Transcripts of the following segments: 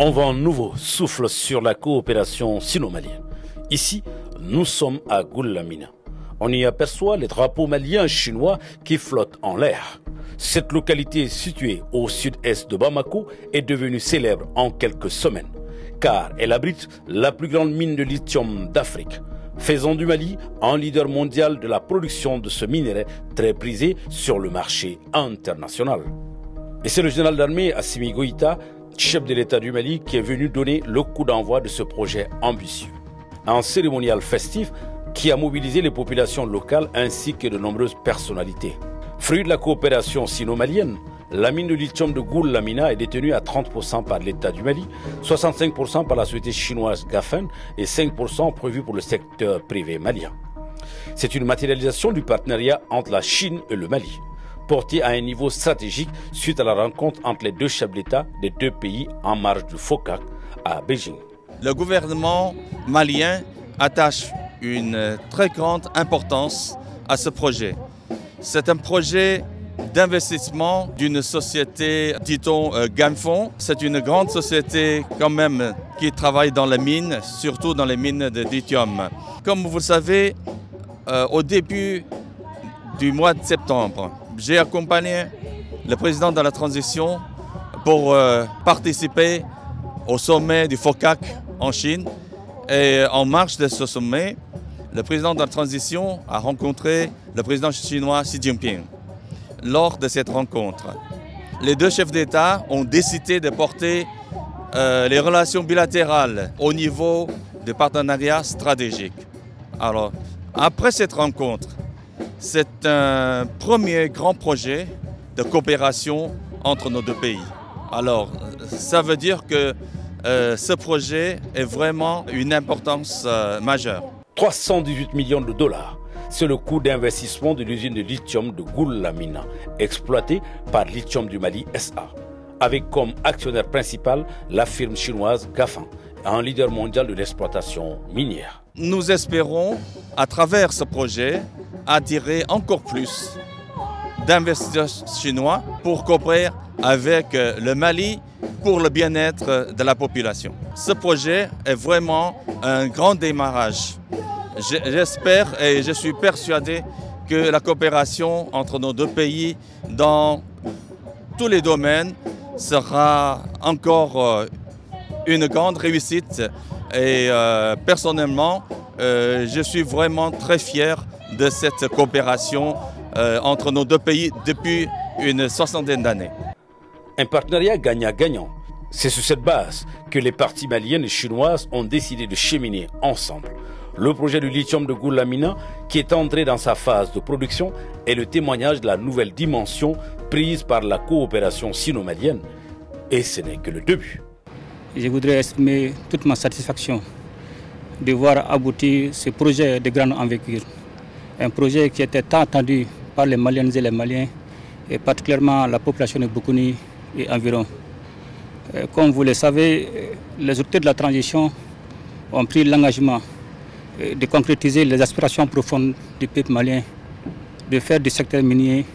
On vent un nouveau souffle sur la coopération sino-malienne. Ici, nous sommes à Goulamina. On y aperçoit les drapeaux maliens chinois qui flottent en l'air. Cette localité située au sud-est de Bamako est devenue célèbre en quelques semaines, car elle abrite la plus grande mine de lithium d'Afrique, faisant du Mali un leader mondial de la production de ce minerai très prisé sur le marché international. Et c'est le général d'armée Assimi Goïta, chef de l'État du Mali, qui est venu donner le coup d'envoi de ce projet ambitieux. Un cérémonial festif qui a mobilisé les populations locales ainsi que de nombreuses personnalités. Fruit de la coopération sino-malienne, la mine de lithium de Goulamina est détenue à 30% par l'État du Mali, 65% par la société chinoise Gafen et 5% prévu pour le secteur privé malien. C'est une matérialisation du partenariat entre la Chine et le Mali, porté à un niveau stratégique suite à la rencontre entre les deux chefs d'État des deux pays en marge du FOCAC à Beijing. Le gouvernement malien attache une très grande importance à ce projet. C'est un projet d'investissement d'une société, dit-on, Ganfeng. C'est une grande société quand même qui travaille dans les mines, surtout dans les mines de lithium. Comme vous le savez, au début du mois de septembre, j'ai accompagné le président de la transition pour participer au sommet du FOCAC en Chine. Et en marge de ce sommet, le président de la transition a rencontré le président chinois Xi Jinping. Lors de cette rencontre, les deux chefs d'État ont décidé de porter les relations bilatérales au niveau du partenariat stratégique. Alors, après cette rencontre, c'est un premier grand projet de coopération entre nos deux pays. Alors, ça veut dire que ce projet est vraiment une importance majeure. 318 millions de dollars, c'est le coût d'investissement de l'usine de lithium de Goulamina, exploitée par Lithium du Mali SA, avec comme actionnaire principal la firme chinoise Gafen, un leader mondial de l'exploitation minière. Nous espérons, à travers ce projet, attirer encore plus d'investisseurs chinois pour coopérer avec le Mali pour le bien-être de la population. Ce projet est vraiment un grand démarrage. J'espère et je suis persuadé que la coopération entre nos deux pays dans tous les domaines sera encore une grande réussite. Et personnellement, je suis vraiment très fier de cette coopération entre nos deux pays depuis une soixantaine d'années. Un partenariat gagnant-gagnant. C'est sur cette base que les parties maliennes et chinoises ont décidé de cheminer ensemble. Le projet du lithium de Goulamina, qui est entré dans sa phase de production, est le témoignage de la nouvelle dimension prise par la coopération sino-malienne. Et ce n'est que le début. Je voudrais exprimer toute ma satisfaction de voir aboutir ce projet de grande envergure. Un projet qui était tant attendu par les Maliennes et les Maliens, et particulièrement la population de Boukouni et environ. Comme vous le savez, les autorités de la transition ont pris l'engagement de concrétiser les aspirations profondes du peuple malien, de faire du secteur minier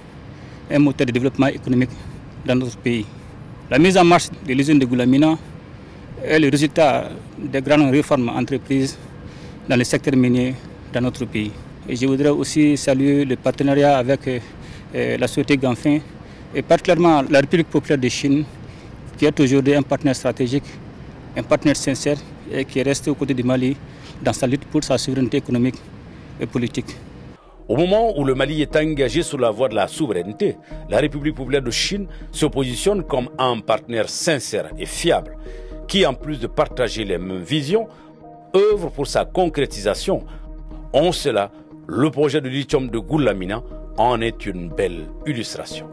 un moteur de développement économique dans notre pays. La mise en marche de l'usine de Goulamina est le résultat des grandes réformes entreprises dans le secteur minier dans notre pays. Et je voudrais aussi saluer le partenariat avec la société Gafen et particulièrement la République populaire de Chine, qui est aujourd'hui un partenaire stratégique, un partenaire sincère et qui reste aux côtés du Mali dans sa lutte pour sa souveraineté économique et politique. Au moment où le Mali est engagé sur la voie de la souveraineté, la République populaire de Chine se positionne comme un partenaire sincère et fiable, qui en plus de partager les mêmes visions, œuvre pour sa concrétisation. En cela, le projet de lithium de Goulamina en est une belle illustration.